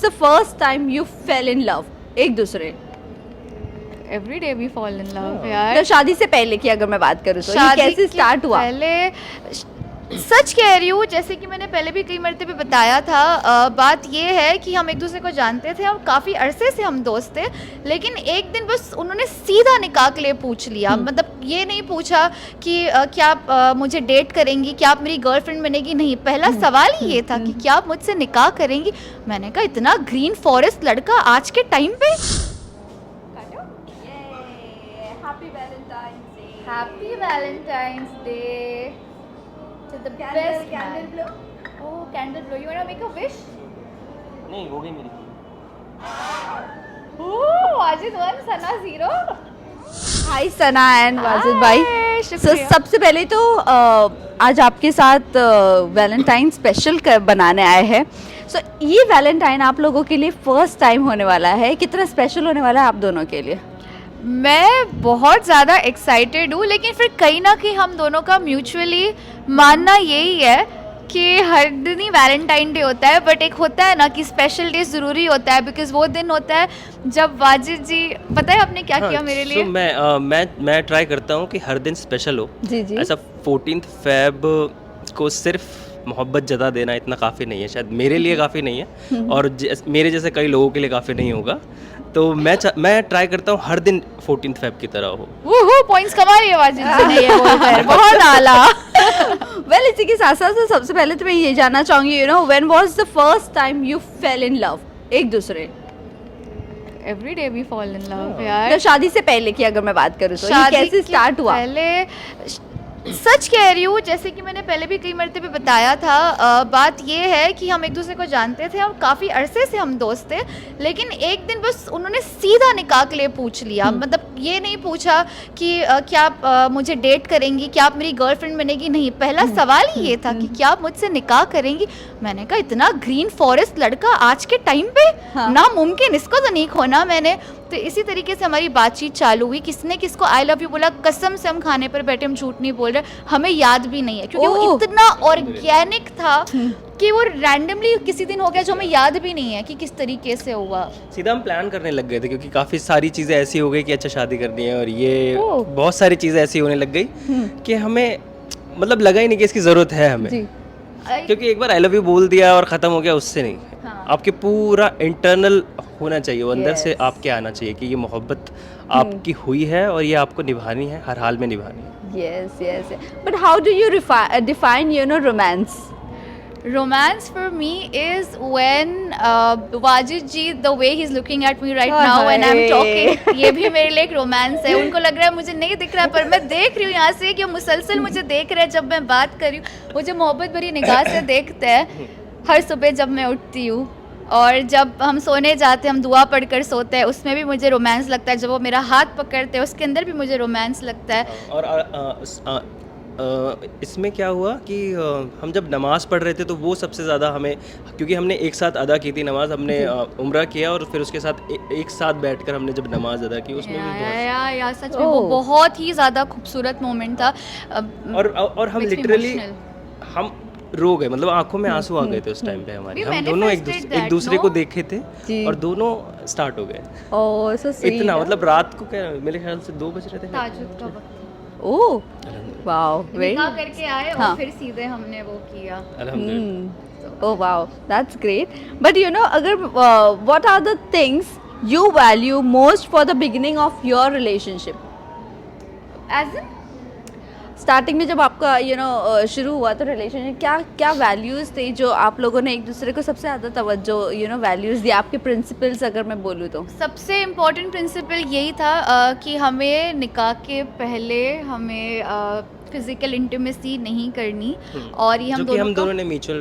The first time you fell in love एक दूसरे? Every day we fall in love तो यार। शादी से पहले की अगर मैं बात करूँ तो ये शादी कैसे के स्टार्ट हुआ? पहले सच कह रही हूँ, जैसे कि मैंने पहले भी कई मरतबे बताया था, बात ये है कि हम एक दूसरे को जानते थे और काफ़ी अरसे से हम दोस्त थे, लेकिन एक दिन बस उन्होंने सीधा निकाह के लिए पूछ लिया। मतलब ये नहीं पूछा कि क्या आप मुझे डेट करेंगी, क्या आप मेरी गर्लफ्रेंड बनेगी, नहीं, पहला सवाल ही ये था कि क्या आप मुझसे निकाह करेंगी। मैंने कहा इतना ग्रीन फॉरेस्ट लड़का आज के टाइम पे। Happy Valentine's Day to the best man. Oh, candle blow. You wanna make a wish? नहीं हो गई मेरी। Oh, Wajid 1, Sana 0. Hi Sana and Wajid भाई। Hi, So, शुक्रिया। सबसे पहले तो आज आपके साथ वैलेंटाइन स्पेशल बनाने आए हैं। सो ये वैलेंटाइन आप लोगों के लिए फर्स्ट टाइम होने वाला है, कितना स्पेशल होने वाला है आप दोनों के लिए? मैं बहुत ज़्यादा एक्साइटेड हूँ, लेकिन फिर कहीं ना कहीं हम दोनों का म्यूचुअली मानना यही है कि हर दिन ही वैलेंटाइन डे होता है, बट एक होता है ना कि स्पेशल डे ज़रूरी होता है, बिकॉज वो दिन होता है जब वाजिद जी, पता है आपने क्या किया मेरे लिए? मैं ट्राई करता हूँ कि हर दिन स्पेशल हो। जी जी। ऐसा 14 फेब को सिर्फ मोहब्बत जता देना इतना काफ़ी नहीं है, शायद मेरे लिए काफ़ी नहीं है और मेरे जैसे कई लोगों के लिए काफ़ी नहीं होगा। तो मैं ट्राई करता हूँ हर दिन 14 फेब की तरह हो। वो पॉइंट्स कमा रही है वाजिद जी ने, ये बोलते हैं बहुत आला। वेल इसी के साथ साथ सबसे पहले तो मैं ये जानना चाहूंगी, you know, when was the first time you fell in love एक दूसरे? Every day we fall in love यार। तो शादी से पहले की अगर मैं बात करूँ तो ये शादी कैसे के स्टार्ट हुआ? पहले सच कह रही हूँ, जैसे कि मैंने पहले भी कई मरतबे बताया था, बात ये है कि हम एक दूसरे को जानते थे और काफ़ी अरसे से हम दोस्त थे, लेकिन एक दिन बस उन्होंने सीधा निकाह के लिए पूछ लिया। मतलब ये नहीं पूछा कि क्या आप मुझे डेट करेंगी, क्या आप मेरी गर्लफ्रेंड बनेगी, नहीं, पहला सवाल ही ये था कि क्या आप मुझसे निकाह करेंगी। मैंने कहा इतना ग्रीन फॉरेस्ट लड़का आज के टाइम पे, नामुमकिन, इसको तो नहीं खोना मैंने। तो इसी तरीके से हमारी बातचीत चालू हुई, किसने किसको आई लव यू बोला, कसम से हम खाने पर बैठे, हम झूठ नहीं बोल रहे, हमें याद भी नहीं है क्योंकि वो इतना ऑर्गेनिक था कि वो रैंडमली किसी दिन हो गया जो हमें याद भी नहीं है कि किस तरीके से हुआ। सीधा हम प्लान करने लग गए थे क्योंकि काफ़ी सारी चीज़ें ऐसी हो गई कि अच्छा शादी करनी है, और ये बहुत सारी चीज़ें ऐसी होने लग गई कि हमें मतलब लगा ही नहीं कि इसकी ज़रूरत है हमें। क्योंकि एक बार आई लव यू बोल दिया और ख़त्म हो गया, उससे नहीं। आपके पूरा इंटरनल होना चाहिए, वो अंदर से आपके आना चाहिए कि ये मोहब्बत आपकी हुई है और ये आपको निभानी है, हर हाल में निभानी है। Yes, yes. But how do you define, you know, romance? Romance for me is when Wajid ji, the way he's looking at me right now when I'm talking, ये भी मेरे लिए एक रोमांस है। उनको लग रहा है मुझे नहीं दिख रहा है, पर मैं देख रही हूँ यहाँ से कि वो मुसलसल मुझे देख रहे हैं जब मैं बात कर रही हूँ। मुझे मोहब्बत भरी निगाह से देखते हैं हर सुबह जब मैं उठती हूँ, और जब हम सोने जाते हैं, हम दुआ पढ़कर सोते हैं, उसमें भी मुझे रोमांस लगता है। जब वो मेरा हाथ पकड़ते हैं उसके अंदर भी मुझे रोमांस लगता है। और इसमें क्या हुआ कि हम जब नमाज़ पढ़ रहे थे तो वो सबसे ज़्यादा हमें, क्योंकि हमने एक साथ अदा की थी नमाज़, हमने उम्रा किया और फिर उसके साथ एक साथ बैठकर हमने जब नमाज़ अदा की, उसमें भी बहुत या सच में वो बहुत ही ज़्यादा खूबसूरत मोमेंट था। और हम लिटरली हम रो गए, मतलब आंखों में आंसू आ गए थे उस टाइम पे हमारे। हम दोनों एक दूसरे को देखे थे और दोनों स्टार्ट हो गए। ओह सो स्वीट। इतना मतलब रात को क्या मेरे ख्याल से 2 बज रहे थे, ताजुद का वक्त ओह वाओ, निकाह करके आए और फिर सीधे हमने वो किया। अल्हम्दुलिल्लाह। Oh wow, that's great. But you know, अगर what are the things you value most for the beginning of your relationship? As in starting में जब आपका शुरू हुआ तो रिलेशनशिप, क्या क्या वैल्यूज़ थे जो आप लोगों ने एक दूसरे को सबसे ज़्यादा तवज्जो वैल्यूज़ दी? आपके प्रिंसिपल्स अगर मैं बोलूँ तो सबसे इम्पोर्टेंट प्रिंसिपल यही था कि हमें निकाह के पहले हमें फिजिकल इंटीमेसी नहीं करनी, और ये हम दोनों ने म्यूचुअल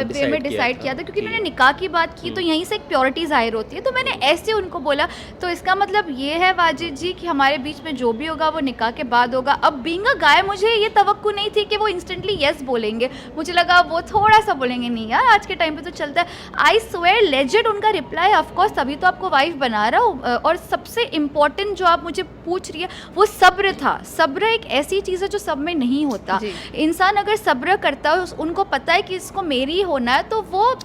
वे में डिसाइड किया था। क्योंकि मैंने निकाह की बात की तो यहीं से एक प्योरिटी जाहिर होती है, तो मैंने ऐसे उनको बोला। तो इसका मतलब ये है वाजिद जी कि हमारे बीच में जो भी होगा वो निकाह के बाद होगा। अब बीइंग अ गाय मुझे ये तवक्को नहीं थी कि वो इंस्टेंटली येस बोलेंगे, मुझे लगा वो थोड़ा सा बोलेंगे, नहीं यार आज के टाइम पे तो चलता है। आई स्वेयर लेजेंड उनका रिप्लाई, ऑफकोर्स तभी तो आपको वाइफ बना रहा हूँ। और सबसे इम्पोर्टेंट जो आप मुझे पूछ रही है वो सब्र था। सब्र एक ऐसी चीज़ है जो सब में नहीं होता। जी। इंसान अगर सब्र करता है, उनको पता है कि इसको मेरी होना है, तो वो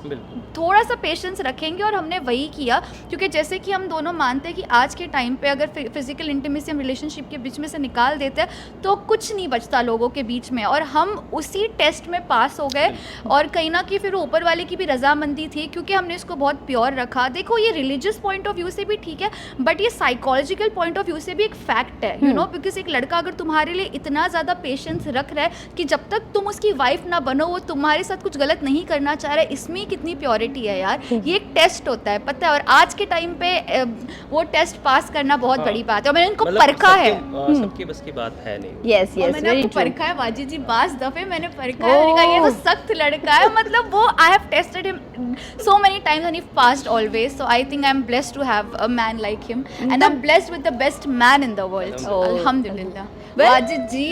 थोड़ा सा पेशेंस रखेंगे। और हमने वही किया, क्योंकि जैसे कि हम दोनों मानते हैं कि आज के टाइम पे अगर फिजिकल इंटीमेसी हम रिलेशनशिप के बीच में से निकाल देते हैं तो कुछ नहीं बचता लोगों के बीच में। और हम उसी टेस्ट में पास हो गए, और कहीं ना कहीं फिर ऊपर वाले की भी रजामंदी थी, क्योंकि हमने इसको बहुत प्योर रखा। देखो ये रिलीजियस पॉइंट ऑफ व्यू से भी ठीक है, बट ये साइकोलॉजिकल पॉइंट ऑफ व्यू से भी एक फैक्ट है, यू नो, बिकॉज एक लड़का अगर तुम्हारे लिए इतना ज़्यादा पेशेंस रख रहा है कि जब तक तुम उसकी वाइफ ना बनो वो तुम्हारे साथ कुछ गलत नहीं करना चाह रहा है, इसमें कितनी प्योरिटी है यार। ये एक टेस्ट होता है, पता है। और आज के टाइम पे वो टेस्ट पास करना बहुत बड़ी बात है, और मैंने उनको परखा है। सबके बस की बात है नहीं। यस और यस, मैंने वेरी आपको ट्रू। परखा है बाजी जी, 5 दफे मैंने परखा है। मैंने कहा ये तो सख्त लड़का है, मतलब वो I have tested him so many times and he passed always, so I think I'm blessed to have a man like him, and I'm blessed with the best man in the world. Oh. Alhamdulillah. Well- Wajid ji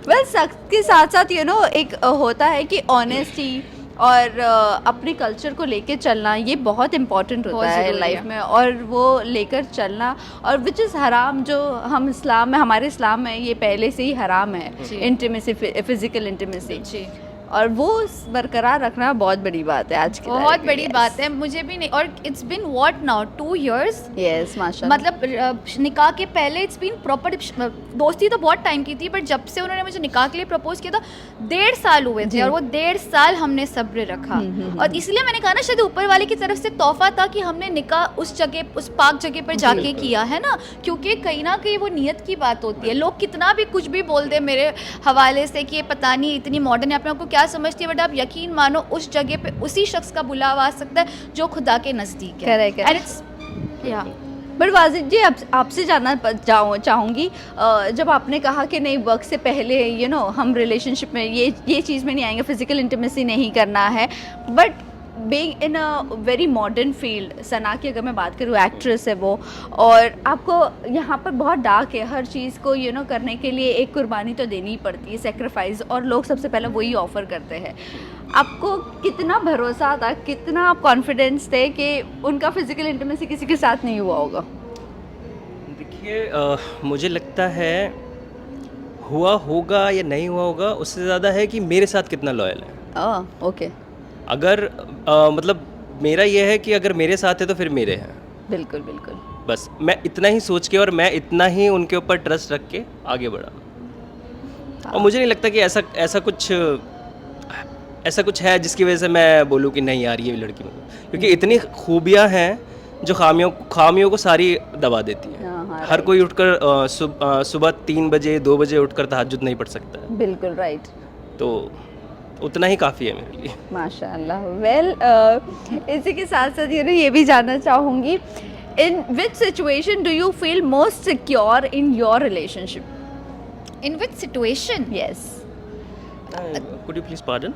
well सख्त के साथ साथ you know एक होता है कि honesty और अपने कल्चर को लेके चलना, ये बहुत इंपॉर्टेंट बहुत होता है ज़रूरी लाइफ है। में, और वो लेकर चलना, और विच इज़ हराम, जो हम इस्लाम में, हमारे इस्लाम में ये पहले से ही हराम है, जी। इंटीमेसी, फिजिकल इंटीमेसी, जी और वो बरकरार रखना बहुत बड़ी बात है आज की बहुत बड़ी बात है। मुझे भी नहीं, और it's been what now 2 years, yes माशाल्लाह। मतलब निकाह के पहले इट्स बीन प्रॉपर, दोस्ती तो बहुत टाइम की थी, बट जब से उन्होंने मुझे निकाह के लिए प्रपोज किया था 1.5 साल हुए थे, और वो 1.5 साल हमने सब्र रखा। और इसलिए मैंने कहा ना, शायद ऊपर वाले की तरफ से तोहफा था कि हमने निकाह उस जगह, उस पाक जगह पर जाके किया है ना, क्योंकि कहीं ना कहीं वो नियत की बात होती है। लोग कितना भी कुछ भी बोल दे मेरे हवाले से कि ये पता नहीं इतनी मॉडर्न है, अपने आपको क्या समझती है, बट आप यकीन मानो उस जगह पे उसी शख्स का बुलावा आ सकता है जो खुदा के नज़दीक है। Correct, And it's- yeah. But Wajid ji, आपसे जानना चाहूँगी, जब आपने कहा कि नहीं वर्क से पहले यू नो हम रिलेशनशिप में ये चीज़ में नहीं आएंगे, फिजिकल इंटीमेसी नहीं करना है, but being in a very modern field, Sana की अगर मैं बात करूँ, एक्ट्रेस है वो, और आपको यहाँ पर बहुत डार्क है, हर चीज़ को यू नो करने के लिए एक कुर्बानी तो देनी ही पड़ती है, सेक्रीफाइस, और लोग सबसे पहले वही ऑफ़र करते हैं। आपको कितना भरोसा था, कितना आप कॉन्फिडेंस थे कि उनका फिजिकल इंटीमेसी किसी के साथ नहीं हुआ होगा? देखिए, मुझे लगता है हुआ होगा या नहीं हुआ होगा, उससे ज़्यादा है कि मेरे साथ कितना लॉयल है। ओके, अगर मतलब मेरा ये है कि अगर मेरे साथ है तो फिर मेरे हैं, बिल्कुल बिल्कुल। बस मैं इतना ही सोच के और मैं इतना ही उनके ऊपर ट्रस्ट रख के आगे बढ़ा। और मुझे नहीं लगता कि ऐसा कुछ है जिसकी वजह से मैं बोलूँ कि नहीं यार ये लड़की, क्योंकि इतनी खूबियाँ हैं जो खामियों को सारी दबा देती है। हाँ, हर कोई उठकर सुबह 3 बजे 2 बजे उठकर तहज्जुद नहीं पढ़ सकता है, बिल्कुल राइट। तो उतना ही काफ़ी है मेरे लिए। माशाल्लाह। वेल इसी के साथ साथ ये भी जानना चाहूँगी, in which situation do you feel most secure in your relationship? In which situation? Yes, Could you please pardon?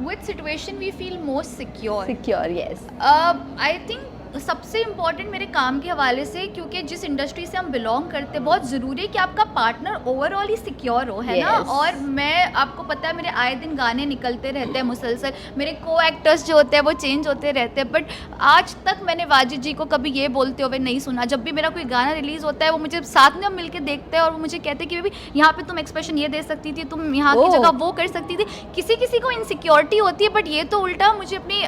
Which situation we feel most secure? Secure, yes. I think सबसे इम्पॉर्टेंट मेरे काम के हवाले से, क्योंकि जिस इंडस्ट्री से हम बिलोंग करते हैं, बहुत ज़रूरी है कि आपका पार्टनर ओवरऑल ही सिक्योर हो, है ना। Yes. और मैं, आपको पता है, मेरे आए दिन गाने निकलते रहते हैं मुसलसल, मेरे को एक्टर्स जो होते हैं वो चेंज होते रहते हैं, बट आज तक मैंने वाजिद जी को कभी ये बोलते हुए नहीं सुना। जब भी मेरा कोई गाना रिलीज़ होता है, वो मुझे साथ में हम मिल के देखते हैं, और वो मुझे कहते हैं कि बेबी यहाँ पे तुम एक्सप्रेशन ये दे सकती थी, तुम यहाँ की जगह वो कर सकती थी। किसी किसी को इनसिक्योरिटी होती है, बट ये तो उल्टा मुझे अपनी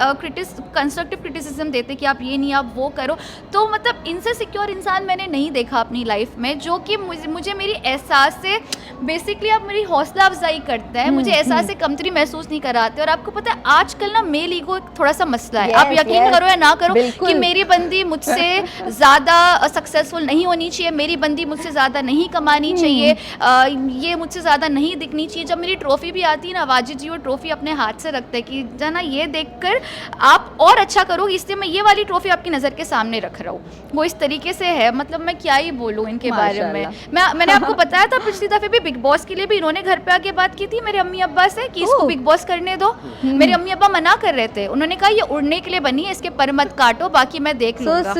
कंस्ट्रक्टिव क्रिटिसिज्म देते कि आप ये नहीं, आप वो करो। तो मतलब इनसे सिक्योर इंसान मैंने नहीं देखा अपनी लाइफ में, जो कि मुझे मेरी एहसास से बेसिकली आप मेरी हौसला अफजाई करता है, मुझे एहसास से कमतरी महसूस नहीं कराते। और आपको पता है आजकल ना मेल ईगो थोड़ा सा मसला है। आप यकीन करो या ना करो कि मेरी बंदी मुझसे ज़्यादा सक्सेसफुल नहीं होनी चाहिए, मेरी बंदी मुझसे ज़्यादा नहीं कमानी चाहिए, ये मुझसे ज़्यादा नहीं दिखनी चाहिए। जब मेरी ट्रॉफी भी आती है ना, वाजिद जी वो ट्रॉफी अपने हाथ से रखते हैं कि जाना ये देखकर आप और अच्छा करो, इसलिए मैं ये वाली ट्रॉफी आपकी नज़र के सामने रख रहा हूँ। वो इस तरीके से है, मतलब मैं क्या ही बोलूँ इनके बारे में। मैंने आपको बताया था पिछली दफ़े भी, बिग बॉस के लिए भी इन्होंने घर पे आके बात की थी मेरे अम्मी अब्बा से कि इसको बिग बॉस करने दो। मेरे अम्मी अब्बा मना कर रहे थे, उन्होंने कहा ये उड़ने के लिए बनी है, इसके पर मत काटो, बाकी मैं देख लूंगा।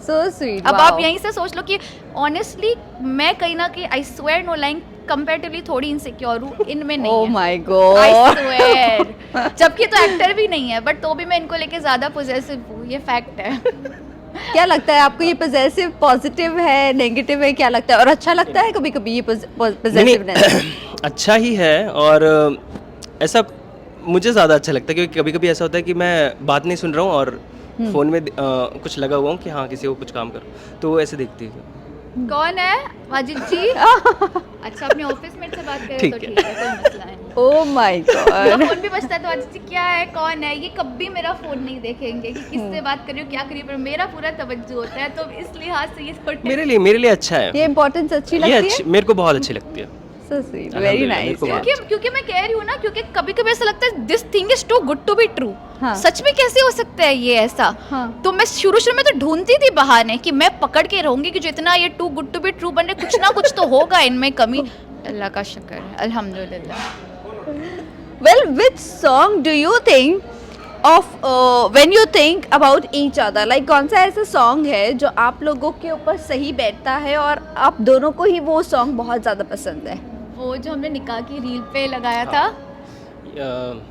So sweet. अब आप यहीं से सोच लो कि ऑनेस्टली मैं कहीं ना कहीं, I swear no lying, comparatively थोड़ी इनसिक्योर हूँ, इनमें नहीं ओह है। My God, I swear. जबकि तो एक्टर भी नहीं है, बट तो भी मैं इनको लेके ज्यादा पॉजेसिव हूँ, ये फैक्ट है। क्या लगता है आपको, ये पॉजिटिव पॉजिटिव है, नेगेटिव है, क्या लगता है? और अच्छा लगता है कभी कभी ये पॉजिटिवनेस? अच्छा ही है, और ऐसा मुझे ज़्यादा अच्छा लगता है क्योंकि कभी कभी ऐसा होता है कि मैं बात नहीं सुन रहा हूँ और फ़ोन में कुछ लगा हुआ हूँ कि हाँ किसी को कुछ काम करो, तो वो ऐसे देखती है। कौन है वाजिद जी? अच्छा, अपने ऑफिस मेट से बात करें तो ठीक ठीक है, कोई मसला नहीं। Oh my God. फोन भी बजता है तो वाजिद जी क्या है, कौन है, ये कभी मेरा फोन नहीं देखेंगे कि किससे बात कर रही हो, क्या कर रही हो, पर मेरा पूरा तवज्जो होता है, तो इस लिहाज से ये थोड़े मेरे लिए अच्छा है, ये इम्पोर्टेंस अच्छी ये लगती है? मेरे को बहुत अच्छी लगती है। सो स्वीट, वेरी अल्हम्दुलिल्लाह, नाइस। मेरे को बहुत क्योंकि मैं कह रही हूँ ना, क्योंकि कभी कभी ऐसा लगता है this thing is too good to be true. हाँ। सच में कैसे हो सकता है ये ऐसा? हाँ। तो मैं शुरू में तो ढूंढती थी बहाने कि मैं पकड़ के रहूंगी कि जितना ये too good to be true बन रहे, कुछ ना कुछ तो होगा इनमें कमी। अल्लाह का शुक्र है, अल्हम्दुलिल्लाह। Well, which song do you think of when you think about each other? Like कौन सा ऐसा सॉन्ग है जो आप लोगों के ऊपर सही बैठता है और आप दोनों को ही वो सॉन्ग बहुत ज़्यादा पसंद है? वो जो हमने निकाह की रील पे लगाया था, अ,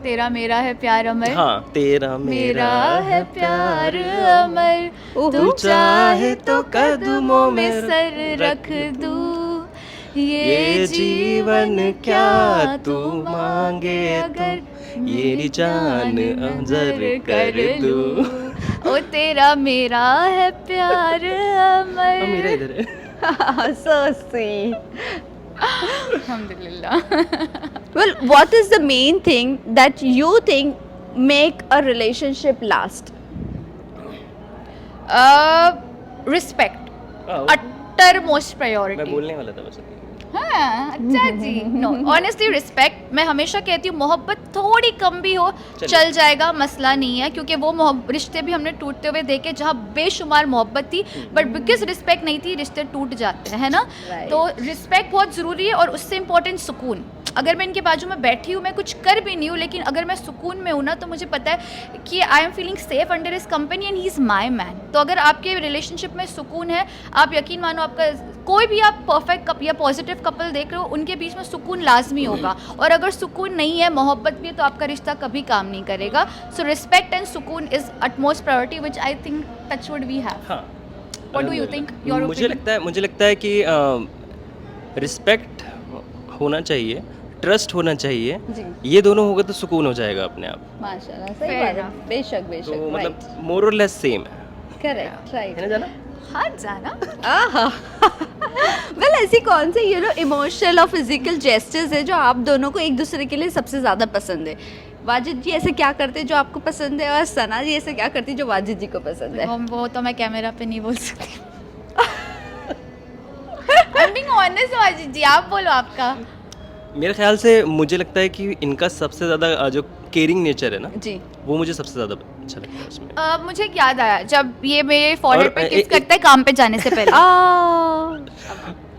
तेरा मेरा है प्यार अमर। हाँ, तेरा मेरा है प्यार अमर, तू चाहे तो कदमों में सर रख दूं, ये जीवन क्या तू मांगे अगर मेरी जान अंजर कर दूं। ओ तेरा मेरा है प्यार अमर। मेरा इधर है। So sweet. अल्हम्दुलिल्लाह। Well, what is the main thing that you think make a relationship last? Respect, हाँ, अटर मोस्ट मैं प्रायोरिटी। बोलने वाला था बस। हाँ, अच्छा जी। No, honestly respect. मैं हमेशा कहती हूँ मोहब्बत थोड़ी कम भी हो चल जाएगा, मसला नहीं है, क्योंकि वो रिश्ते भी हमने टूटते हुए देखे जहाँ बेशुमार मोहब्बत थी, बट बिकॉज रिस्पेक्ट नहीं थी रिश्ते टूट जाते हैं ना। Right. तो रिस्पेक्ट बहुत ज़रूरी है, और उससे इम्पोर्टेंट सुकून। अगर मैं इनके बाजू में बैठी हूँ, मैं कुछ कर भी नहीं हूँ, लेकिन अगर मैं सुकून में हूँ ना, तो मुझे पता है कि I am feeling safe under his company and he is my man. तो अगर आपके रिलेशनशिप में सुकून है, आप यकीन मानो, आपका कोई भी आप परफेक्ट कप या पॉजिटिव कपल देख रहे हो, उनके बीच में सुकून लाजमी होगा। और अगर सुकून नहीं है, मोहब्बत भी है, तो आपका रिश्ता कभी काम नहीं करेगा। सो रिस्पेक्ट एंड सुकून is utmost priority which I think touch wood we have. हाँ, What do you think? Your मुझे लगता है कि रिस्पेक्ट होना चाहिए, ट्रस्ट होना चाहिए, जी। ये दोनों होगा तो सुकून हो जाएगा अपने आप। माशाल्लाह, सही Fair बात है। enough. बेशक तो बेशक, मतलब मोर और लेस सेम है करेक्ट, राइट। ना जाना? हाँ, जाना। वेल, ऐसी कौन सी इमोशनल और फिजिकल जेस्चर्स है जो आप दोनों को एक दूसरे के लिए सबसे ज़्यादा पसंद है? वाजिद जी ऐसे क्या करते हैं जो आपको पसंद है, और सना जी ऐसे क्या करती है जो वाजिद जी को पसंद है? वो तो मैं कैमरा पे नहीं बोल सकती। I'm being honest, वाजिद जी, आप बोलो आपका। मेरे ख्याल से मुझे लगता है कि इनका सबसे ज़्यादा जो केयरिंग नेचर है ना, जी। वो मुझे सबसे ज़्यादा अच्छा लगता है उसमें। मुझे एक याद आया, जब ये मेरे फॉरहेड और पे ए- किस करता है काम पे जाने से पहले।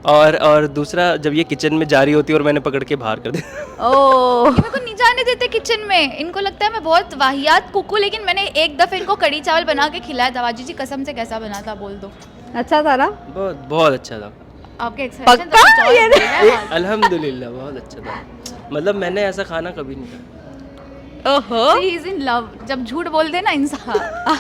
और दूसरा, जब ये किचन में जा रही होती है और मैंने पकड़ के बाहर कर दिया। ओह, मेरे को नहीं जाने देते किचन में। इनको लगता है मैं बहुत वाहियात कुक हूँ, लेकिन मैंने एक दफ़े इनको कड़ी चावल बना के खिलाया था। वाजी जी कसम से कैसा बना था बोल दो। अच्छा था ना? बहुत बहुत अच्छा था। आपके एक्सप्रेशन पक्का? ये अल्हम्दुलिल्लाह बहुत अच्छा था। मतलब मैंने ऐसा खाना कभी नहीं खाया। ओहो, ही इज इन लव। जब झूठ बोल दे ना इंसान,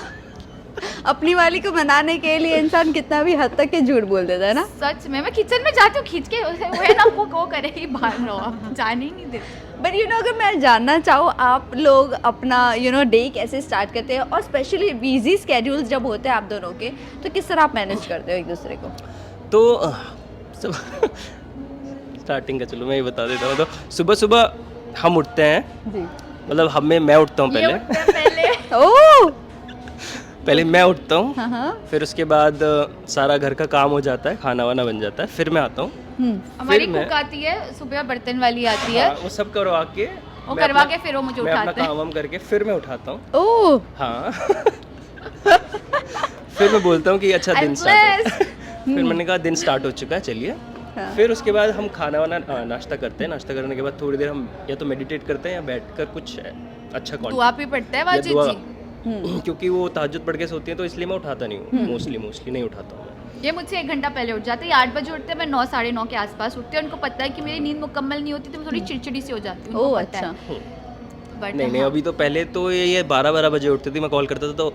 अपनी वाली को मनाने के लिए इंसान कितना भी हद तक के झूठ बोल देता है ना। सच में। मैं किचन में जाती हूँ खींच के, वो है ना, वो करेगी, बाहर रहो आप, जाने ही नहीं देते। बट अगर मैं जानना चाहूँ, आप लोग अपना डे कैसे स्टार्ट करते हैं, और स्पेशली बिजी स्केड्यूल्स जब होते हैं आप दोनों के, तो किस तरह आप मैनेज करते हो एक दूसरे को? तो सब स्टार्टिंग का चलो मैं ये बता देता हूँ। तो सुबह सुबह हम उठते हैं, जी। मतलब मैं उठता हूँ ये पहले। उठते हैं पहले। ओह, पहले मैं उठता हूँ, हाँ हाँ। फिर उसके बाद सारा घर का काम हो जाता है, खाना वाना बन जाता है, फिर मैं आता हूँ। हमारी फिर मैं- कुक आती है सुबह, बर्तन वाली आती है, हाँ, वो सब करवा के वो मैं करवा अपना- के फिर वो मुझे मैं अपना उठाते हैं। काम वाम करके फिर मैं उठाता हूँ। ओह, हाँ। फिर मैं बोलता हूँ कि अच्छा दिन I'm स्टार्ट blessed. फिर मैंने कहा दिन स्टार्ट हो चुका है, चलिए। हाँ। फिर उसके बाद हम खाना वाना नाश्ता करते हैं। नाश्ता करने के बाद थोड़ी देर हम या तो मेडिटेट करते हैं या बैठकर कुछ अच्छा दुआ भी पढ़ते हैं वाजिद दुआ, जी। क्योंकि वो तहज्जुद पढ़ के सोती हैं, तो इसलिए मैं उठाता नहीं हूँ। मोस्टली नहीं उठाता हूँ मैं। ये मुझसे 1 घंटा पहले उठ जाते हैं। 8 बजे उठते हैं, मैं 9 साढ़े 9 के आसपास उठती हूँ। उनको पता है कि मेरी नींद मुकम्मल नहीं होती, तो मैं थोड़ी चिड़चिड़ी सी हो जाती हूँ। ओह, अच्छा। बट नहीं, अभी तो पहले तो ये 12 बजे उठती थी, मैं कॉल करता था तो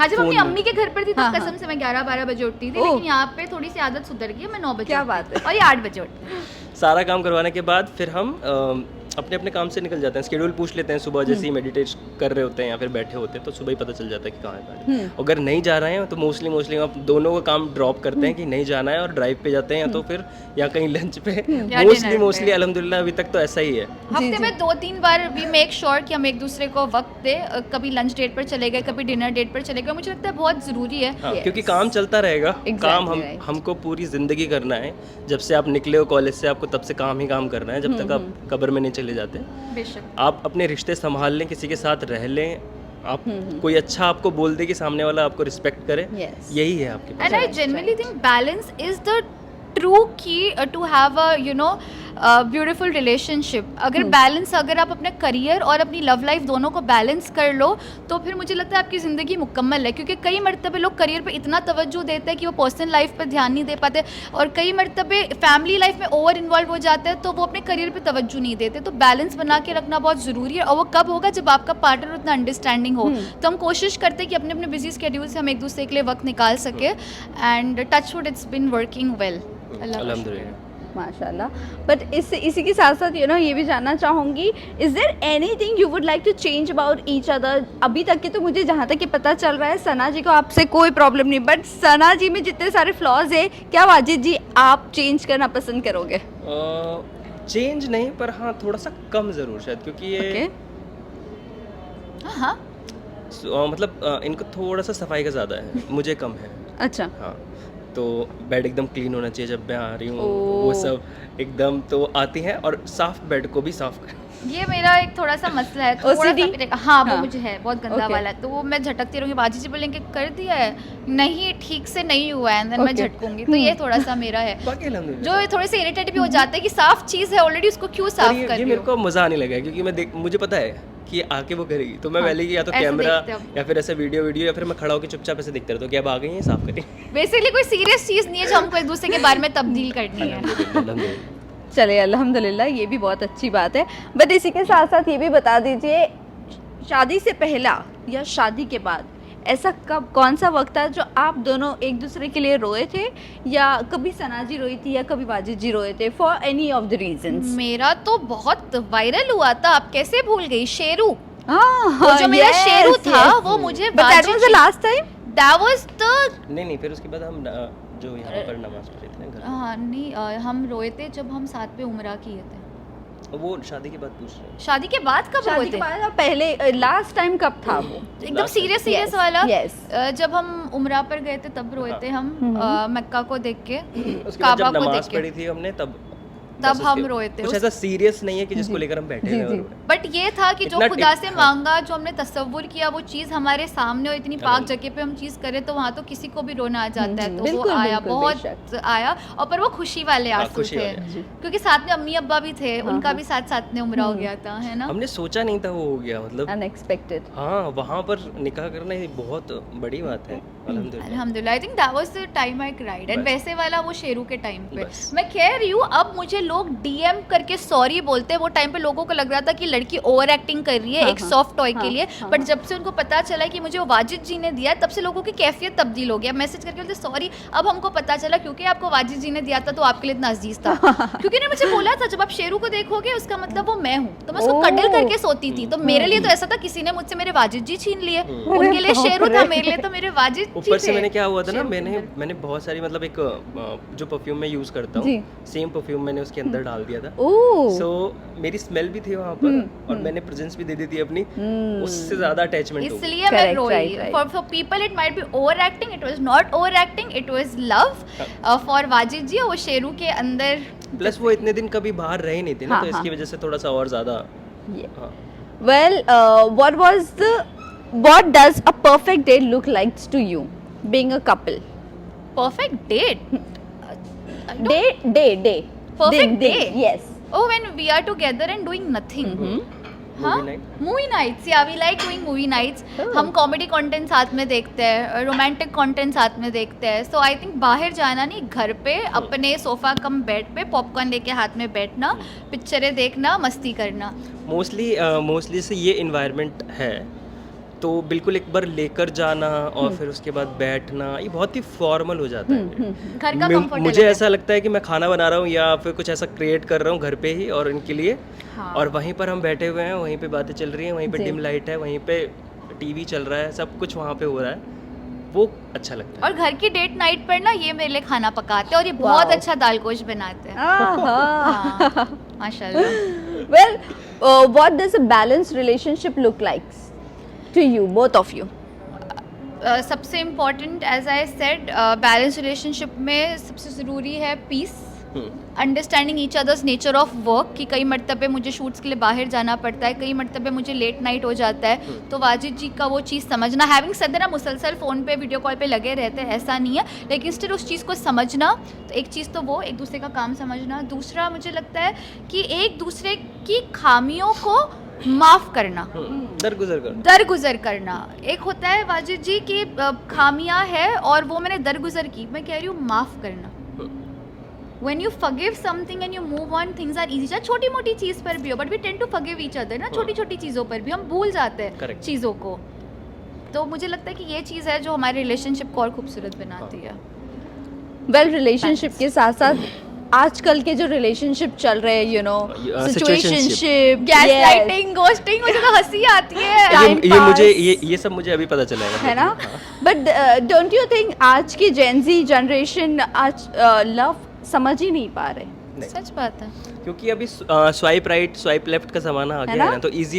हाँ, जब अपनी फोन अम्मी के घर पर थी तो हाँ, कसम से मैं 11-12 बजे उठती थी, ओह। लेकिन यहाँ पे थोड़ी सी आदत सुधर गई है, मैं 9 बजे क्या उठती बात हूँ। है। और ये 8 बजे उठती हूँ। सारा काम करवाने के बाद फिर हम अपने अपने काम से निकल जाते हैं, शेड्यूल पूछ लेते हैं सुबह, जैसे ही मेडिटेट कर रहे होते हैं या फिर बैठे होते हैं तो सुबह ही पता चल जाता है कि कहाँ है गाड़ी। अगर नहीं जा रहे हैं तो मोस्टली हम दोनों का काम ड्रॉप करते हैं कि नहीं जाना है और ड्राइव पे जाते हैं, या तो फिर या कहीं लंच पे। या मोस्टली अल्हम्दुलिल्लाह अभी तक तो ऐसा ही है। हफ्ते में 2-3 बार वी मेक श्योर कि हम एक दूसरे को वक्त दे, कभी लंच डेट पर चले गए, कभी डिनर डेट पर चले गए, मुझे लगता है बहुत ज़रूरी है। हाँ, Yes. क्योंकि काम चलता रहेगा। Exactly काम right. हमको पूरी जिंदगी करना है। जब से आप निकले हो कॉलेज से, आपको तब से काम ही काम करना है, जब तक आप कब्र में नहीं चले जाते। बेशक। आप अपने रिश्ते संभाल लें, किसी के साथ रह लें, आप कोई अच्छा आपको बोल दे कि सामने वाला आपको रिस्पेक्ट करे, Yes. यही है आपके पास। And I genuinely think balance is the true key to have a beautiful relationship. अगर बैलेंस, अगर आप अपने करियर और अपनी लव लाइफ दोनों को बैलेंस कर लो तो फिर मुझे लगता है आपकी ज़िंदगी मुकम्मल है। क्योंकि कई मरतबे लोग करियर पे इतना तवज्जो देते हैं कि वो पर्सनल लाइफ पर ध्यान नहीं दे पाते, और कई मरतबे फैमिली लाइफ में ओवर इन्वॉल्व हो जाते हैं तो वो अपने करियर पे तवज्जो नहीं देते। तो बैलेंस बना के रखना बहुत ज़रूरी है, और वो कब होगा जब आपका पार्टनर उतना अंडरस्टैंडिंग हो। तो हम कोशिश करते हैं कि अपने अपने बिजी स्केड्यूल से हम एक दूसरे के लिए वक्त निकाल सके, and touch wood it's been working well. अल्हम्दुलिल्लाह। माशाल्लाह। बट इसी के साथ साथ ये भी जानना चाहूँगी, is there anything you would like to change about each other? अभी तक के तो मुझे जहाँ तक कि पता चल रहा है सना जी को आपसे कोई प्रॉब्लम नहीं, बट सना जी में जितने सारे फ्लॉज है, क्या वाजिद जी आप चेंज करना पसंद करोगे? चेंज नहीं, पर हाँ थोड़ा सा कम ज़रूर शायद, क्योंकि ये ओके। हाँ, मतलब इनको थोड़ा सा सफाई का ज़्यादा है, मुझे कम है। अच्छा। हाँ, तो बेड एकदम क्लीन होना चाहिए जब मैं आ रही हूँ, ओह। वो सब एकदम तो आती हैं, और साफ बेड को भी साफ कर। ये मेरा एक थोड़ा सा मसला है, थोड़ा OCD? सा मेरे- हाँ, वो हाँ। मुझे है, बहुत गंदा Okay. वाला है। तो वो मैं झटकती रहूँगी, बाजी जी बोलेंगे कर दिया है, नहीं ठीक से नहीं हुआ है, देन मैं Okay. झटकूंगी। तो ये थोड़ा सा मेरा है, बाकी अल्हम्दुलिल्लाह। जो थोड़े से इरिटेट भी हो जाते हैं कि साफ चीज़ है ऑलरेडी, उसको क्यों और साफ ये कर रही मेरे हो। को मज़ा आने लगा है, क्योंकि मुझे पता है कि ये आके वो करेगी, तो मैं पहले ही या तो ऐसे कैमरा देखते हो। या फिर ऐसे वीडियो या फिर मैं खड़ा होकर चुपचाप ऐसे देखते रहता हूँ कि अब आ गई हैं, साफ करें। बेसिकली कोई सीरियस चीज़ नहीं है जो हमको एक दूसरे के बारे में तब्दील करनी है। अल्हम्दुलिल्लाह। चलिए अल्हम्दुलिल्लाह, ये भी बहुत अच्छी बात है। बट इसी के साथ साथ ये भी बता दीजिए, शादी से पहला या शादी के बाद ऐसा कौन सा वक्त था जो आप दोनों एक दूसरे के लिए रोए थे, या कभी सना जी रोई थी या कभी वाजिद जी रोए थे, for any of the reasons? मेरा तो बहुत वायरल हुआ था, आप कैसे भूल गई, शेरू। हाँ, वो जो मेरा शेरू था वो मुझे but that was the last time. That was the नहीं, फिर उसके बाद हम जो यहाँ पर नमाज पढ़े थे ना घर, हाँ नहीं, हम रोए थे जब हम साथ पे उम्रा किए थे। वो शादी के बाद पूछ रहे हैं। शादी के बाद कब रोए शादी के थे? बाद या पहले लास्ट टाइम कब था वो? एकदम Last serious time. Serious Yes, वाला। yes. जब हम उम्रा पर गए थे तब रोए थे हम, मक्का को देख के, उसके बाद काबा जब को नमाज देख के। पढ़ी थी हमने तब तब हम रोए थे। कुछ ऐसा सीरियस नहीं है कि जिसको लेकर हम बैठे हैं और रोए। बट ये था कि जो इतना खुदा टिप- से हाँ। मांगा, जो हमने तसव्वुर किया, वो चीज़ हमारे सामने और इतनी पाक जगह पे हम चीज़ करें तो वहाँ तो किसी को भी रोना आ जाता है। तो वो बिल्कुल, आया, बिल्कुल, बहुत आया, और पर वो खुशी वाले हाँ, आंसू खुशी थे, वाले क्योंकि साथ में अम्मी अब्बा भी थे, उनका भी साथ में उम्रा हो गया था, है ना। हमने सोचा नहीं था वो हो गया, मतलब अनएक्सपेक्टेड। हाँ, वहाँ पर निकाह करना ये बहुत बड़ी बात है। अल्हम्दुलिल्लाह। अल्हम्दुलिल्लाह, आई think that was the time I cried. And बस। वैसे वाला वो शेरू के टाइम पे बस। मैं कह रही हूँ, अब मुझे लोग डीएम करके सॉरी बोलते हैं। वो टाइम पे लोगों को लग रहा था कि लड़की ओवर एक्टिंग कर रही है हाँ, एक हाँ, सॉफ्ट टॉय हाँ, के लिए, हाँ, बट जब से उनको पता चला कि मुझे वो वाजिद जी ने दिया, तब से लोगों की कैफियत तब्दील हो गया। मैसेज करके बोलते सॉरी, अब हमको पता चला क्योंकि आपको वाजिद जी ने दिया था तो आपके लिए इतना अजीज था। क्योंकि ने मुझे बोला था जब आप शेरू को देखोगे उसका मतलब वो मैं हूँ, तो मैं उसको ओह। कडल करके सोती थी। तो मेरे लिए तो ऐसा था किसी ने मुझसे मेरे वाजिद जी छीन लिए, उनके लिए शेरू था, मेरे लिए तो मेरे वाजिद जी ऊपर से थे। मैंने क्या हुआ था ना, शेरू के मैंने बहुत सारी मतलब एक जो परफ्यूम मैं यूज करता जी। हूँ, सेम परफ्यूम मैंने उसके अंदर डाल दिया था। ओह। सो मेरी स्मेल भी थी वहाँ पर, और मैंने प्रेजेंस भी दे दी थी अपनी, उससे ज्यादा अटैचमेंट हो गई। इसलिए मैं Correct, रोई। right, right. For people it might be over acting, it was not over acting, it was love for Wajid ji. और वो शेरू के अंदर प्लस वो इतने दिन कभी बाहर रहे नहीं थे ना, हाँ, तो इसकी हाँ। वजह से थोड़ा सा और ज्यादा। हाँ। Well, what does a perfect date look like to you, being a couple? perfect date. Day. Perfect Day. day? Yes. Oh, when we are together and doing nothing. हाँ, Movie night? मूवी नाइट्स, या we like doing movie nights. Oh. हम comedy content साथ में देखते हैं, romantic content साथ में देखते हैं। सो आई थिंक बाहर जाना नहीं, घर पे अपने सोफा कम बेड पे पॉपकॉर्न लेके हाथ में बैठना, पिक्चरें देखना, मस्ती करना। मोस्टली से ये इन्वायरमेंट है तो बिल्कुल एक बार लेकर जाना और फिर उसके बाद बैठना, ये बहुत ही फॉर्मल हो जाता है। घर का कंफर्ट मुझे ऐसा लगता है कि मैं खाना बना रहा हूँ या फिर कुछ ऐसा क्रिएट कर रहा हूँ घर पे ही और इनके लिए, और वहीं पर हम बैठे हुए हैं, वहीं पे बातें चल रही हैं, वहीं पे डिम लाइट है, वहीं पे टीवी चल रहा है, सब कुछ वहाँ पे हो रहा है, वो अच्छा लगता है। और घर की डेट नाइट पर ना ये मेरे लिए खाना पकाते हैं और ये बहुत अच्छा दाल गोश्त बनाते हैं। हाँ, माशाल्लाह। Well, what does a balanced relationship look like to you, both of you? सबसे important as I said balance relationship में सबसे ज़रूरी है peace, understanding each other's nature of work, कि कई मरतबे मुझे शूट्स के लिए बाहर जाना पड़ता है, कई मरतबे मुझे लेट नाइट हो जाता है, तो वाजिद जी का वो चीज़ समझना, हैविंग सेड दैट, मुसलसल फ़ोन पे वीडियो कॉल पे लगे रहते हैं, ऐसा नहीं है, लेकिन स्टिल उस चीज़ को समझना। तो एक चीज़ तो वो एक दूसरे का काम समझना, दूसरा मुझे लगता है कि एक दूसरे की खामियों को माफ़ करना, दरगुजर करना। एक होता है वाजिद जी की खामियां है और वो मैंने दरगुजर की, मैं कह रही हूँ माफ़ करना। When you forgive something and you move on, things are easy. चाहे छोटी मोटी चीज़ पर भी हो, but we tend to forgive each other ना, छोटी छोटी चीज़ों पर भी हम भूल जाते हैं चीज़ों को। तो मुझे लगता है कि ये चीज़ है जो हमारे रिलेशनशिप को और खूबसूरत बनाती है। वेल, रिलेशनशिप के साथ साथ आजकल के जो रिलेशनशिप चल रहे हैं, you know, situationship, gaslighting, ghosting, मुझे तो हंसी आती है। ये सब मुझे अभी पता चला है ना। बट डोंट यू थिंक आज की जेन ज़ी जनरेशन आज लव समझ ही नहीं पा रहे? सच बात है, क्योंकि अभी स्वाइप राइट स्वाइप लेफ्ट का ज़माना आ गया है ना, तो इजी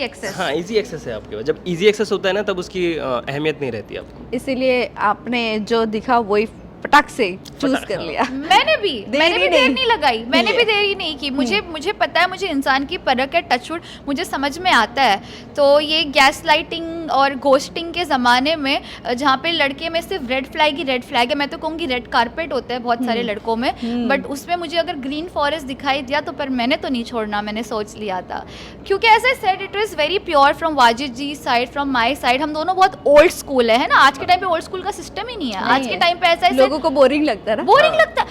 एक्सेस। हाँ, इजी एक्सेस है आपके पास। जब इजी एक्सेस होता है ना, तब उसकी अहमियत नहीं रहती आपको। इसीलिए आपने जो दिखा वही फटाक से चूज कर लिया। मैंने भी देर नहीं लगाई, मैंने भी देरी नहीं की। मुझे पता है, मुझे इंसान की परख है, टचवुड मुझे समझ में आता है। तो ये गैस लाइटिंग और घोस्टिंग के ज़माने में जहाँ पे लड़के में सिर्फ रेड फ्लैग है, मैं तो कहूँगी रेड कारपेट होता है बहुत सारे लड़कों में, बट उसमें मुझे अगर ग्रीन फॉरेस्ट दिखाई दिया तो पर मैंने तो नहीं छोड़ना, मैंने सोच लिया था। क्योंकि ऐसे said it is very pure from Wajid ji side, from my side. हम दोनों बहुत ओल्ड स्कूल है ना, आज के टाइम पे ओल्ड स्कूल का सिस्टम ही नहीं है। आज के टाइम पे ऐसा लोगों को बोरिंग लगता है ना, बोरिंग लगता है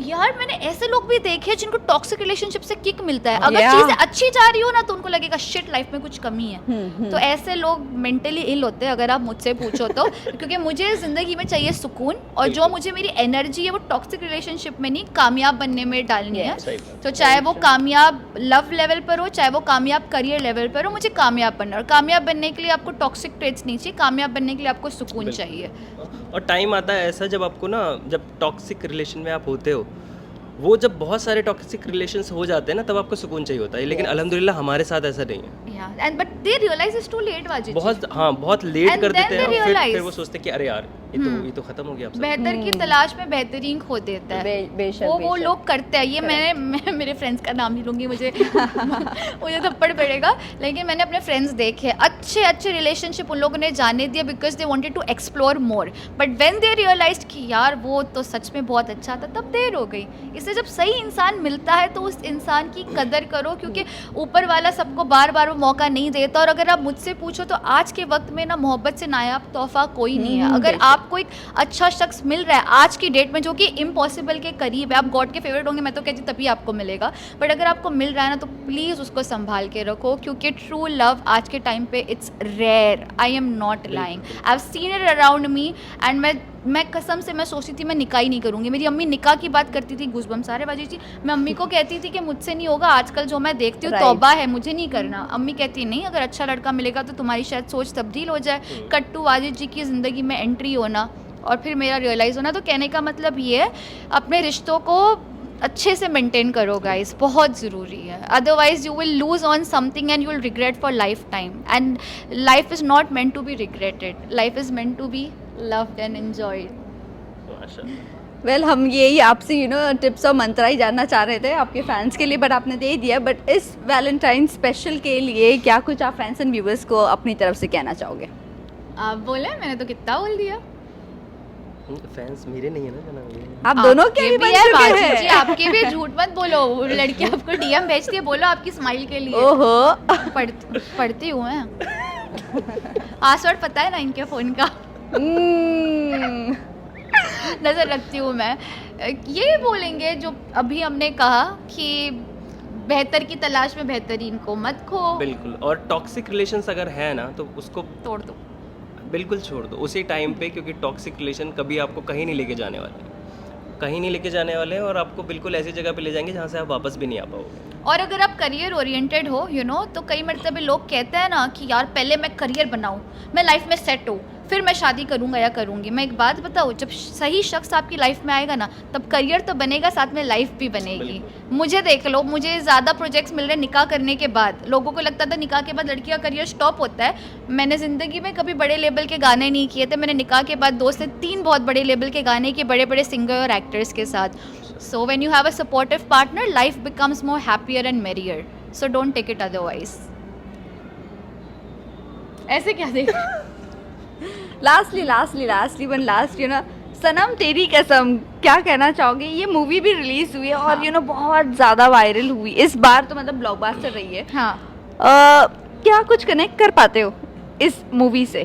यार। मैंने ऐसे लोग भी देखे जिनको टॉक्सिक रिलेशनशिप से किक मिलता है, अगर चीजें अच्छी जा रही हो ना तो उनको लगेगा शिट लाइफ में कुछ कमी है। तो ऐसे लोग मेंटली इल होते हैं अगर आप मुझसे पूछो तो। क्योंकि मुझे जिंदगी में चाहिए सुकून, और जो मुझे मेरी एनर्जी है वो टॉक्सिक रिलेशनशिप में नहीं, कामयाब बनने में डालनी है। तो चाहे वो कामयाब लव लेवल पर हो, चाहे वो कामयाब करियर लेवल पर हो, मुझे कामयाब बनना है। और कामयाब बनने के लिए आपको टॉक्सिक ट्रेट्स नहीं चाहिए, कामयाब बनने के लिए आपको सुकून चाहिए। और टाइम आता है ऐसा जब आपको ना, जब टॉक्सिक रिलेशन में आप होते हो, वो जब बहुत सारे टॉक्सिक रिलेशंस हो जाते हैं ना, तब आपको सुकून चाहिए होता है। लेकिन अल्हम्दुलिल्लाह हमारे साथ ऐसा नहीं है। And but they realize it's too late Wajid. बहुत लेट कर देते हैं, फिर वो सोचते हैं कि अरे यार ये तो खत्म हो गया। बेहतर की तलाश में बेहतरीन खो देता है, वो लोग करते हैं। ये मैं मेरे फ्रेंड्स का नाम नहीं लूँगी, मुझे थप्पड़ पड़ेगा, लेकिन मैंने अपने फ्रेंड्स देखे अच्छे रिलेशनशिप उन लोगों ने जाने दिया because they wanted to explore more, but when they realized कि यार वो तो सच में बहुत अच्छा था, तब देर हो गई। इसलिए जब सही इंसान मिलता है तो उस इंसान की कदर करो, क्योंकि ऊपर वाला सबको बार बार वो मौका नहीं देता। और अगर आप मुझसे पूछो तो आज के वक्त में ना मोहब्बत से नायाब तोहफा कोई नहीं है। अगर आपको एक अच्छा शख्स मिल रहा है आज की डेट में, जो कि इम्पॉसिबल के करीब है, आप गॉड के फेवरेट होंगे मैं तो कहती तभी आपको मिलेगा, बट अगर आपको मिल रहा है ना तो प्लीज़ उसको संभाल के रखो, क्योंकि ट्रू लव आज के टाइम पे it's rare. I am not lying, I have seen it around me, and मैं कसम से मैं सोचती थी मैं निकाह ही नहीं करूँगी। मेरी अम्मी निकाह की बात करती थी, गूज़बम्स सारे बाजी थी। मैं अम्मी को कहती थी कि मुझसे नहीं होगा, आजकल जो मैं देखती हूँ तौबा है, मुझे नहीं करना। अम्मी कहती नहीं, अगर अच्छा लड़का मिलेगा तो तुम्हारी शायद सोच तब्दील हो जाए। कट्टू वाजिद जी की ज़िंदगी में एंट्री होना और फिर मेरा रियलाइज़ होना। तो कहने का मतलब ये है, अपने रिश्तों को अच्छे से मेंटेन करो गाइस, बहुत ज़रूरी है। Otherwise you will lose on something and you will regret for life time, and life is not meant to be regretted, life is meant to be loved and enjoyed. Well, हम यही आपसे tips और मंत्रा ही जानना चाह रहे थे आपके fans के लिए, बट आपने दे दिया। बट इस वैलेंटाइन स्पेशल के लिए क्या कुछ आप फैंस एंड व्यूवर्स को अपनी तरफ से कहना चाहोगे? आप बोले, मैंने तो कितना बोल दिया। फैंस मेरे नहीं है ना जना, आप दोनों के भी बन चुके हैं। जी, आपके भी झूठ मत बोलो, लड़की आपको डीएम भेजती है, बोलो आपकी स्माइल के लिए। ओहो, पढ़ती हूँ मैं, पासवर्ड पता है ना इनके फ़ोन का। नज़र रखती हूँ मैं। ये बोलेंगे जो अभी हमने कहा कि बेहतर की तलाश में बेहतरीन को मत खो, बिल्कुल। और टॉक्सिक रिलेशंस अगर है ना तो उसको तोड़ दो। बिल्कुल छोड़ दो उसी टाइम पे, क्योंकि टॉक्सिक रिलेशन कभी आपको कहीं नहीं लेके जाने वाले, कहीं नहीं लेके जाने वाले हैं, और आपको बिल्कुल ऐसी जगह पे ले जाएंगे जहाँ से आप वापस भी नहीं आ पाओगे। और अगर आप करियर ओरिएंटेड हो तो कई मरतबे लोग कहते हैं ना कि यार पहले मैं करियर बनाऊं, मैं लाइफ में सेट हूँ, फिर मैं शादी करूंगा या करूंगी। मैं एक बात बताऊँ, जब सही शख्स आपकी लाइफ में आएगा ना, तब करियर तो बनेगा, साथ में लाइफ भी बनेगी। मुझे देख लो, मुझे ज़्यादा प्रोजेक्ट्स मिल रहे हैं निकाह करने के बाद। लोगों को लगता था निकाह के बाद लड़की का करियर स्टॉप होता है। मैंने ज़िंदगी में कभी बड़े लेवल के गाने नहीं किए थे। मैंने निकाह के बाद 2 से 3 बहुत बड़े लेवल के गाने किए, बड़े बड़े सिंगर और एक्टर्स के साथ। So when you have a supportive partner, life becomes more happier and merrier. So don't take it otherwise. ऐसे क्या देख? लास्टली वन लास्ट सनम तेरी कसम, क्या कहना चाहोगे? ये मूवी भी रिलीज हुई है और बहुत ज़्यादा वायरल हुई इस बार, तो मतलब ब्लॉकबस्टर रही है। हाँ। क्या कुछ कनेक्ट कर पाते हो इस मूवी से?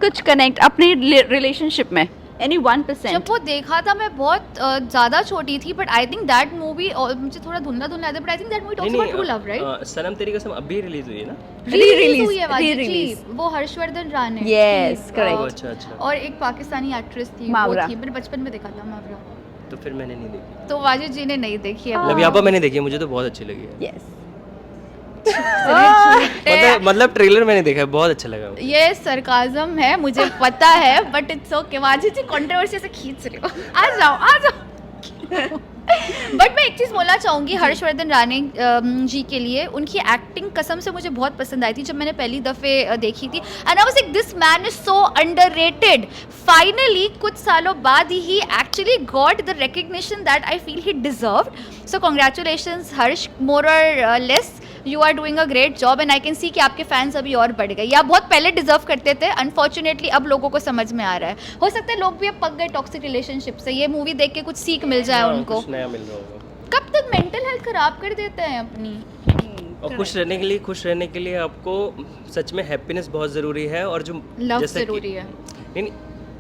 कुछ कनेक्ट अपने रिलेशनशिप में? एनी 1%? जब वो देखा था मैं बहुत ज़्यादा छोटी थी, but I think that movie, मुझे थोड़ा धुंधला याद है, but I think that movie talks about true love, right? Sanam Teri Kasam अभी रिलीज हुई है ना? रिलीज हुई है वाजिद जी, वो हर्षवर्धन राणे। Yes, correct. अच्छा अच्छा। और एक पाकिस्तानी एक्ट्रेस थी, वो मावरा। थी, मैंने बचपन में देखा था मावरा। तो फिर मैंने नहीं देखी। तो वाजिद जी ने नहीं देखी है। लवियापा मैंने देखी है, मुझे तो बहुत अच्छी लगी है। यस। मतलब ट्रेलर मैंने देखा है, बहुत अच्छा लगा मुझे। ये सरकाज़म है, मुझे पता है, but it's okay. Wajid ji controversy से खींच रहे हो, आ जाओ। बट मैं एक चीज़ बोलना चाहूँगी हर्षवर्धन राणे जी के लिए, उनकी एक्टिंग कसम से मुझे बहुत पसंद आई थी जब मैंने पहली दफ़े देखी थी। And I was like this man is so underrated. Finally कुछ सालों बाद ही actually got the recognition that I feel he deserved. So congratulations Harsh, more और less you are doing a great job, and I can see कि आपके fans अभी और बढ़ गए। आप बहुत पहले डिजर्व करते थे, अनफॉर्चुनेटली अब लोगों को समझ में आ रहा है। हो सकता है लोग भी अब पक गए टॉक्सिक रिलेशनशिप से, ये मूवी देख के कुछ सीख मिल जाए उनको। कुछ नया मिल रहा होगा। कब तक मेंटल हेल्थ खराब कर देते हैं अपनी। और खुश रहने के लिए आपको सच में हैप्पीनेस बहुत ज़रूरी है, और जो लव जैसा कि- जरूरी है। नहीं,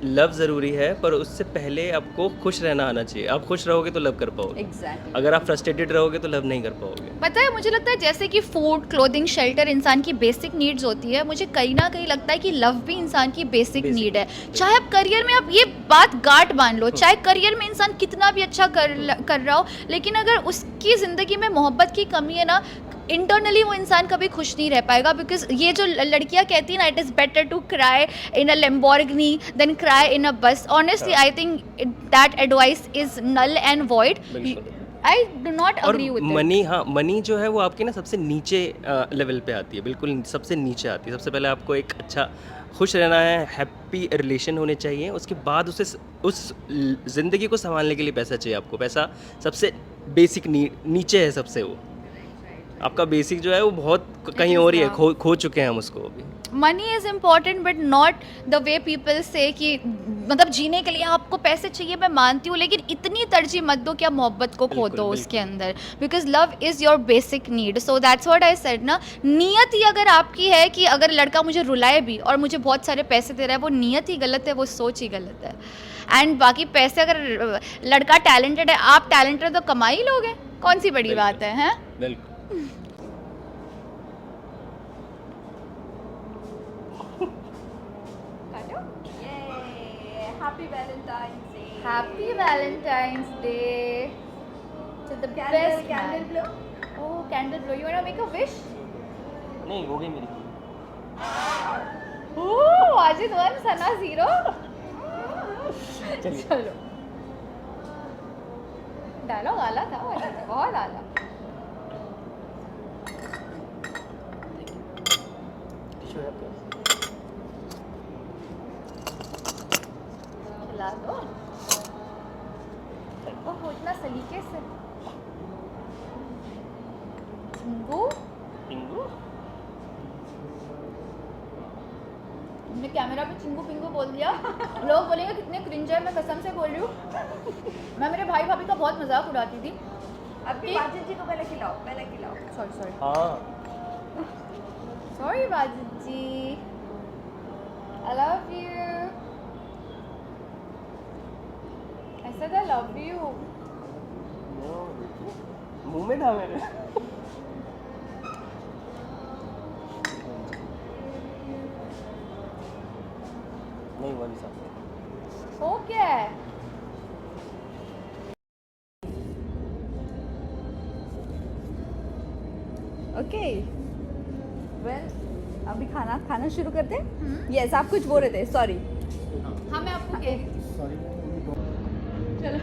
लव ज़रूरी है, पर उससे पहले आपको खुश रहना आना चाहिए। आप खुश रहोगे तो लव कर पाओगे। एग्जैक्टली। अगर आप फ्रस्ट्रेटेड रहोगे तो लव नहीं कर पाओगे। पता है, मुझे लगता है जैसे कि फूड, क्लोथिंग, शेल्टर इंसान की बेसिक नीड्स होती है, मुझे कहीं ना कहीं लगता है कि लव भी इंसान की बेसिक नीड है। चाहे आप करियर में, आप ये बात गांठ बांध लो, चाहे करियर में इंसान कितना भी अच्छा कर रहा हो, लेकिन अगर उसकी ज़िंदगी में मोहब्बत की कमी है ना, इंटरनली वो इंसान कभी खुश नहीं रह पाएगा। बिकॉज ये जो लड़कियां कहती हैं ना, it is better to cry in a Lamborghini than cry in a bus. Honestly I think that advice is null and void. I do not और अग्री विद मनी, हाँ, मनी जो है वो आपके ना सबसे नीचे लेवल पे आती है, बिल्कुल सबसे नीचे आती है। सबसे पहले आपको एक अच्छा खुश रहना है, हैप्पी रिलेशन होने चाहिए, उसके बाद उस ज़िंदगी को संभालने के लिए पैसा चाहिए आपको। पैसा सबसे बेसिक नीचे है सबसे, वो आपका बेसिक जो है वो बहुत कहीं और ही है, खो चुके हैं हम उसको अभी। Money is important but not the way people से कि मतलब जीने के लिए आपको पैसे चाहिए, मैं मानती हूँ, लेकिन इतनी तरजीह मत दो कि आप मोहब्बत को खो दो उसके अंदर। Because love is your basic need. So that's what I said ना, नीयत ही अगर आपकी है कि अगर लड़का मुझे रुलाए भी और मुझे बहुत सारे पैसे दे रहा है, वो नीयत ही गलत है, वो सोच ही गलत है। एंड बाकी पैसे, अगर लड़का टैलेंटेड है, आप टैलेंटेड तो कमा ही लोगे, कौन सी बड़ी बात है, हैं? बिल्कुल। Happy Valentine's Day to the best man. Oh, candle blow. You want to make a wish? नहीं, हो गई मेरी। Oh, Wajid 1, Sana 0. चलो। डायलॉग आला था वाजिद का, बहुत आला। खिला दो। ओह, इतना सलीके से। चिंगू? हमने कैमरा पे चिंगू पिंगू बोल दिया, लोग बोलेंगे कितने क्रिंज है। मैं कसम से बोल रही हूँ, मैं मेरे भाई भाभी का बहुत मजाक उड़ाती थी। अभी वाजिद जी को पहले खिलाओ। सॉरी हाँ, sorry Wajid ji, I love you. I said I love you. मुंह में था मेरे। नहीं वो भी साथ। ओके ओके वेल अभी खाना खाना शुरू करते हैं। यस आप कुछ बोल रहे थे, सॉरी। हाँ मैं आपको कह रही थी चलो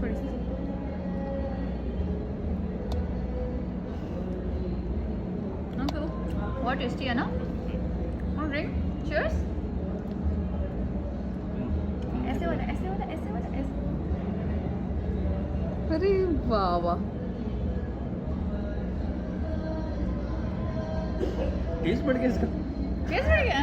थोड़ी सी बहुत टेस्टी है ना। और ड्रिंक चीयर्स। ऐसे वाला ऐसे वाला ऐसे वाला ऐसे। अरे वाह वाह टेस्ट बढ़ गया इसका। कैसे हो गया